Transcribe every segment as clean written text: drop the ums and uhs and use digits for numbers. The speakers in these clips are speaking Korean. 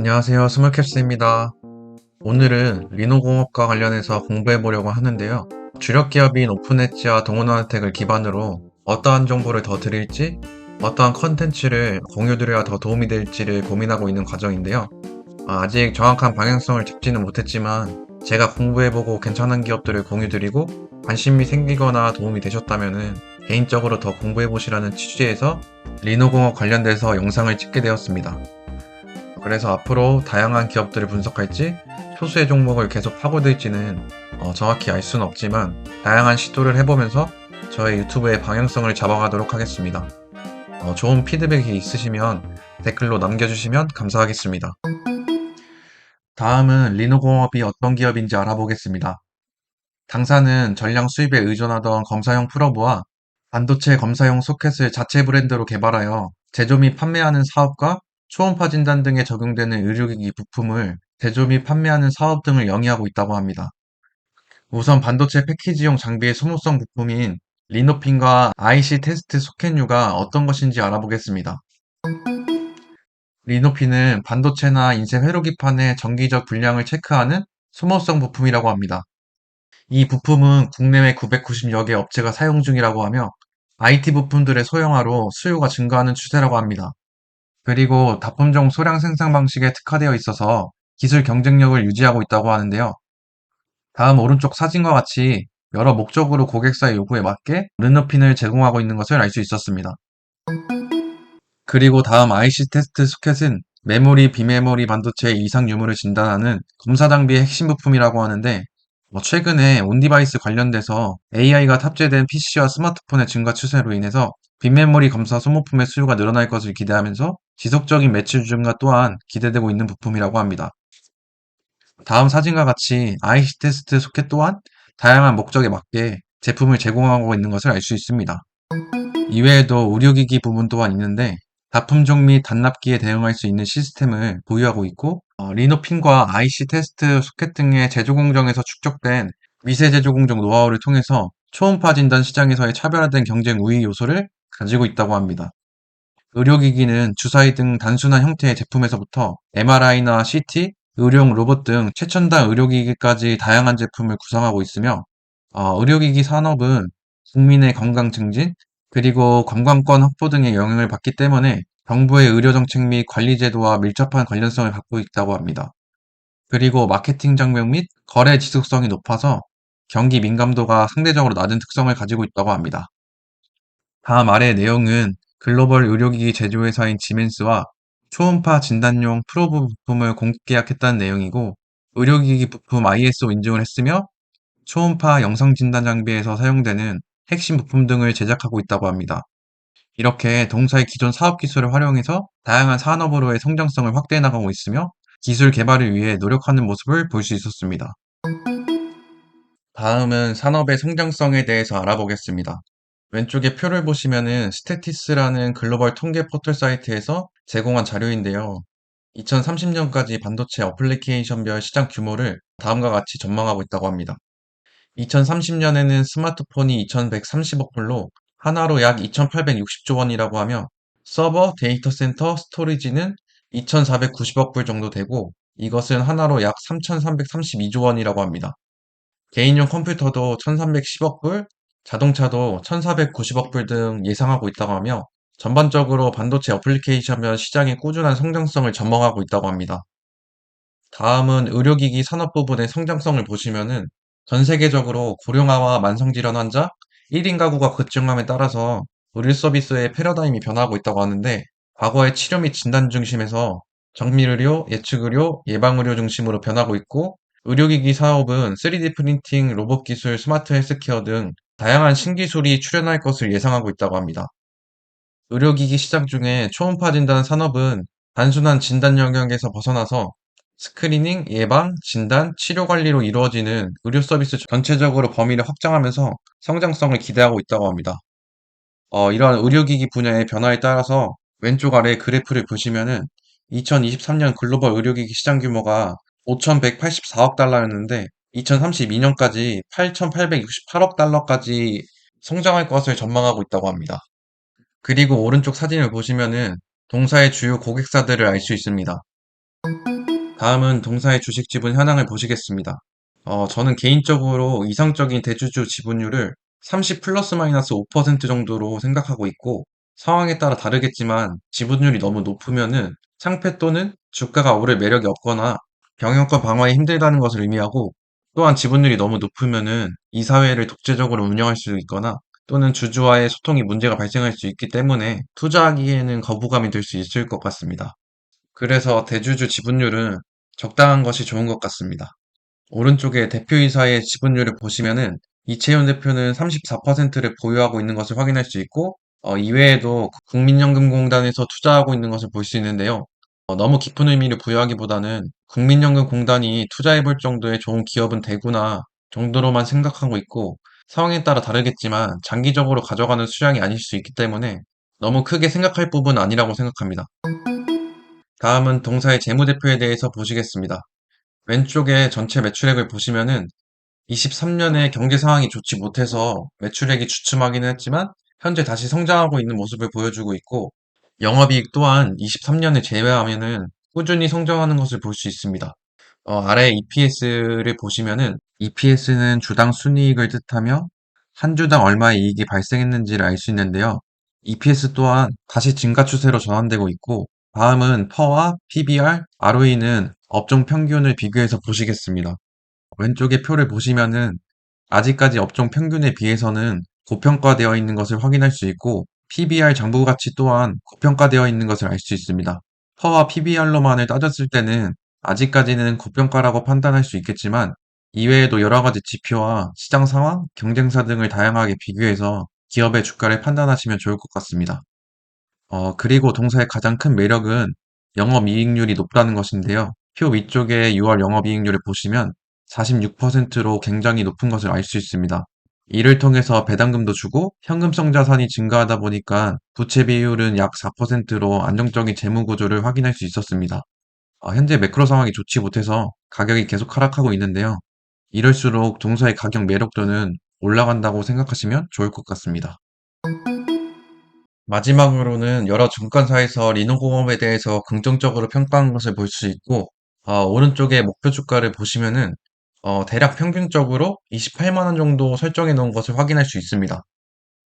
안녕하세요. 스몰캡스입니다. 오늘은 리노공업과 관련해서 공부해 보려고 하는데요. 주력 기업인 오픈엣지와 동원원택을 기반으로 어떠한 정보를 더 드릴지, 어떠한 컨텐츠를 공유드려야 더 도움이 될지를 고민하고 있는 과정인데요. 아직 정확한 방향성을 잡지는 못했지만 제가 공부해보고 괜찮은 기업들을 공유드리고 관심이 생기거나 도움이 되셨다면 개인적으로 더 공부해보시라는 취지에서 리노공업 관련돼서 영상을 찍게 되었습니다. 그래서 앞으로 다양한 기업들을 분석할지 소수의 종목을 계속 파고들지는 정확히 알 수는 없지만 다양한 시도를 해보면서 저의 유튜브의 방향성을 잡아가도록 하겠습니다. 좋은 피드백이 있으시면 댓글로 남겨주시면 감사하겠습니다. 다음은 리노공업이 어떤 기업인지 알아보겠습니다. 당사는 전량 수입에 의존하던 검사용 프로브와 반도체 검사용 소켓을 자체 브랜드로 개발하여 제조 및 판매하는 사업과 초음파 진단 등에 적용되는 의료기기 부품을 제조 및 판매하는 사업 등을 영위하고 있다고 합니다. 우선 반도체 패키지용 장비의 소모성 부품인 리노핀과 IC 테스트 소켓류가 어떤 것인지 알아보겠습니다. 리노핀은 반도체나 인쇄 회로기판의 정기적 불량을 체크하는 소모성 부품이라고 합니다. 이 부품은 국내외 990여 개 업체가 사용 중이라고 하며 IT 부품들의 소형화로 수요가 증가하는 추세라고 합니다. 그리고 다품종 소량 생산 방식에 특화되어 있어서 기술 경쟁력을 유지하고 있다고 하는데요. 다음 오른쪽 사진과 같이 여러 목적으로 고객사의 요구에 맞게 르너핀을 제공하고 있는 것을 알 수 있었습니다. 그리고 다음 IC 테스트 소켓은 메모리, 비메모리 반도체의 이상 유무를 진단하는 검사 장비의 핵심 부품이라고 하는데 최근에 온디바이스 관련돼서 AI가 탑재된 PC와 스마트폰의 증가 추세로 인해서 빈메모리 검사 소모품의 수요가 늘어날 것을 기대하면서 지속적인 매출 증가 또한 기대되고 있는 부품이라고 합니다. 다음 사진과 같이 IC 테스트 소켓 또한 다양한 목적에 맞게 제품을 제공하고 있는 것을 알 수 있습니다. 이외에도 의료기기 부분 또한 있는데 다품종 및 단납기에 대응할 수 있는 시스템을 보유하고 있고 리노핀과 IC 테스트 소켓 등의 제조 공정에서 축적된 미세 제조 공정 노하우를 통해서 초음파 진단 시장에서의 차별화된 경쟁 우위 요소를 가지고 있다고 합니다. 의료기기는 주사위 등 단순한 형태의 제품에서부터 MRI나 CT, 의료용 로봇 등 최첨단 의료기기까지 다양한 제품을 구성하고 있으며 의료기기 산업은 국민의 건강 증진, 그리고 관광권 확보 등의 영향을 받기 때문에 정부의 의료 정책 및 관리 제도와 밀접한 관련성을 갖고 있다고 합니다. 그리고 마케팅 장벽 및 거래 지속성이 높아서 경기 민감도가 상대적으로 낮은 특성을 가지고 있다고 합니다. 다음 아래 내용은 글로벌 의료기기 제조회사인 지멘스와 초음파 진단용 프로브 부품을 공급 계약했다는 내용이고 의료기기 부품 ISO 인증을 했으며 초음파 영상 진단 장비에서 사용되는 핵심 부품 등을 제작하고 있다고 합니다. 이렇게 동사의 기존 사업 기술을 활용해서 다양한 산업으로의 성장성을 확대해 나가고 있으며 기술 개발을 위해 노력하는 모습을 볼 수 있었습니다. 다음은 산업의 성장성에 대해서 알아보겠습니다. 왼쪽에 표를 보시면은 스태티스라는 글로벌 통계 포털 사이트에서 제공한 자료인데요. 2030년까지 반도체 어플리케이션별 시장 규모를 다음과 같이 전망하고 있다고 합니다. 2030년에는 스마트폰이 2130억 불로 하나로 약 2860조 원이라고 하며 서버, 데이터 센터, 스토리지는 2490억 불 정도 되고 이것은 하나로 약 3332조 원이라고 합니다. 개인용 컴퓨터도 1310억 불, 자동차도 1490억 불 등 예상하고 있다고 하며 전반적으로 반도체 어플리케이션별 시장의 꾸준한 성장성을 전망하고 있다고 합니다. 다음은 의료기기 산업 부분의 성장성을 보시면은 전 세계적으로 고령화와 만성질환 환자 1인 가구가 급증함에 따라서 의료 서비스의 패러다임이 변화하고 있다고 하는데 과거의 치료 및 진단 중심에서 정밀의료, 예측의료, 예방의료 중심으로 변하고 있고 의료기기 사업은 3D 프린팅, 로봇 기술, 스마트 헬스케어 등 다양한 신기술이 출현할 것을 예상하고 있다고 합니다. 의료기기 시장 중에 초음파 진단 산업은 단순한 진단 영역에서 벗어나서 스크리닝, 예방, 진단, 치료 관리로 이루어지는 의료 서비스 전체적으로 범위를 확장하면서 성장성을 기대하고 있다고 합니다. 이러한 의료기기 분야의 변화에 따라서 왼쪽 아래 그래프를 보시면은 2023년 글로벌 의료기기 시장 규모가 5,184억 달러였는데 2032년까지 8,868억 달러까지 성장할 것을 전망하고 있다고 합니다. 그리고 오른쪽 사진을 보시면은 동사의 주요 고객사들을 알 수 있습니다. 다음은 동사의 주식 지분 현황을 보시겠습니다. 저는 개인적으로 이상적인 대주주 지분율을 30 플러스 마이너스 5% 정도로 생각하고 있고, 상황에 따라 다르겠지만 지분율이 너무 높으면은 창폐 또는 주가가 오를 매력이 없거나 경영권 방어에 힘들다는 것을 의미하고, 또한 지분율이 너무 높으면은 이 사회를 독재적으로 운영할 수 있거나 또는 주주와의 소통이 문제가 발생할 수 있기 때문에 투자하기에는 거부감이 들 수 있을 것 같습니다. 그래서 대주주 지분율은 적당한 것이 좋은 것 같습니다. 오른쪽에 대표이사의 지분율을 보시면은 이채용 대표는 34%를 보유하고 있는 것을 확인할 수 있고, 이외에도 국민연금공단에서 투자하고 있는 것을 볼 수 있는데요. 너무 깊은 의미를 부여하기보다는 국민연금공단이 투자해볼 정도의 좋은 기업은 되구나 정도로만 생각하고 있고, 상황에 따라 다르겠지만 장기적으로 가져가는 수량이 아닐 수 있기 때문에 너무 크게 생각할 부분은 아니라고 생각합니다. 다음은 동사의 재무대표에 대해서 보시겠습니다. 왼쪽에 전체 매출액을 보시면은 23년에 경제 상황이 좋지 못해서 매출액이 주춤하기는 했지만 현재 다시 성장하고 있는 모습을 보여주고 있고, 영업이익 또한 23년을 제외하면은 꾸준히 성장하는 것을 볼 수 있습니다. 아래 EPS를 보시면은 EPS는 주당 순이익을 뜻하며 한 주당 얼마의 이익이 발생했는지를 알 수 있는데요. EPS 또한 다시 증가 추세로 전환되고 있고, 다음은 퍼와 PBR, ROE는 업종 평균을 비교해서 보시겠습니다. 왼쪽의 표를 보시면은 아직까지 업종 평균에 비해서는 고평가되어 있는 것을 확인할 수 있고, PBR 장부 가치 또한 고평가되어 있는 것을 알 수 있습니다. 퍼와 PBR로만을 따졌을 때는 아직까지는 고평가라고 판단할 수 있겠지만, 이외에도 여러 가지 지표와 시장 상황, 경쟁사 등을 다양하게 비교해서 기업의 주가를 판단하시면 좋을 것 같습니다. 그리고 동사의 가장 큰 매력은 영업이익률이 높다는 것인데요. 표 위쪽에 6월 영업이익률을 보시면 46%로 굉장히 높은 것을 알 수 있습니다. 이를 통해서 배당금도 주고 현금성 자산이 증가하다 보니까 부채 비율은 약 4%로 안정적인 재무 구조를 확인할 수 있었습니다. 현재 매크로 상황이 좋지 못해서 가격이 계속 하락하고 있는데요. 이럴수록 동사의 가격 매력도는 올라간다고 생각하시면 좋을 것 같습니다. 마지막으로는 여러 증권사에서 리노공업에 대해서 긍정적으로 평가한 것을 볼 수 있고, 오른쪽에 목표 주가를 보시면은 대략 평균적으로 28만 원 정도 설정해 놓은 것을 확인할 수 있습니다.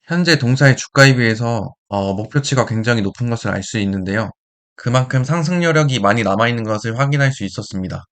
현재 동사의 주가에 비해서 목표치가 굉장히 높은 것을 알 수 있는데요. 그만큼 상승 여력이 많이 남아 있는 것을 확인할 수 있었습니다.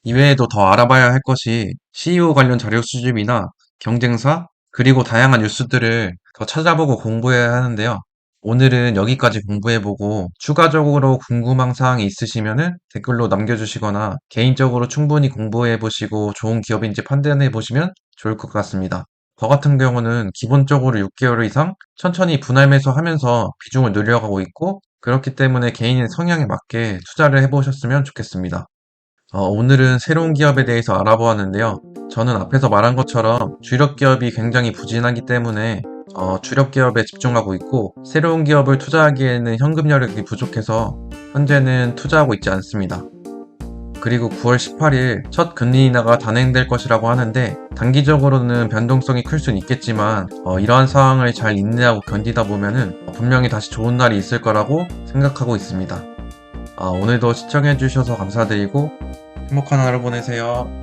이외에도 더 알아봐야 할 것이 CEO 관련 자료 수집이나 경쟁사, 그리고 다양한 뉴스들을 더 찾아보고 공부해야 하는데요. 오늘은 여기까지 공부해보고 추가적으로 궁금한 사항이 있으시면은 댓글로 남겨주시거나 개인적으로 충분히 공부해보시고 좋은 기업인지 판단해보시면 좋을 것 같습니다. 저 같은 경우는 기본적으로 6개월 이상 천천히 분할 매수하면서 비중을 늘려가고 있고, 그렇기 때문에 개인의 성향에 맞게 투자를 해보셨으면 좋겠습니다. 오늘은 새로운 기업에 대해서 알아보았는데요. 저는 앞에서 말한 것처럼 주력 기업이 굉장히 부진하기 때문에 주력 기업에 집중하고 있고, 새로운 기업을 투자하기에는 현금 여력이 부족해서 현재는 투자하고 있지 않습니다. 그리고 9월 18일 첫 금리 인하가 단행될 것이라고 하는데, 단기적으로는 변동성이 클 수는 있겠지만 이러한 상황을 잘 인내하고 견디다 보면은 분명히 다시 좋은 날이 있을 거라고 생각하고 있습니다. 오늘도 시청해 주셔서 감사드리고 행복한 하루 보내세요.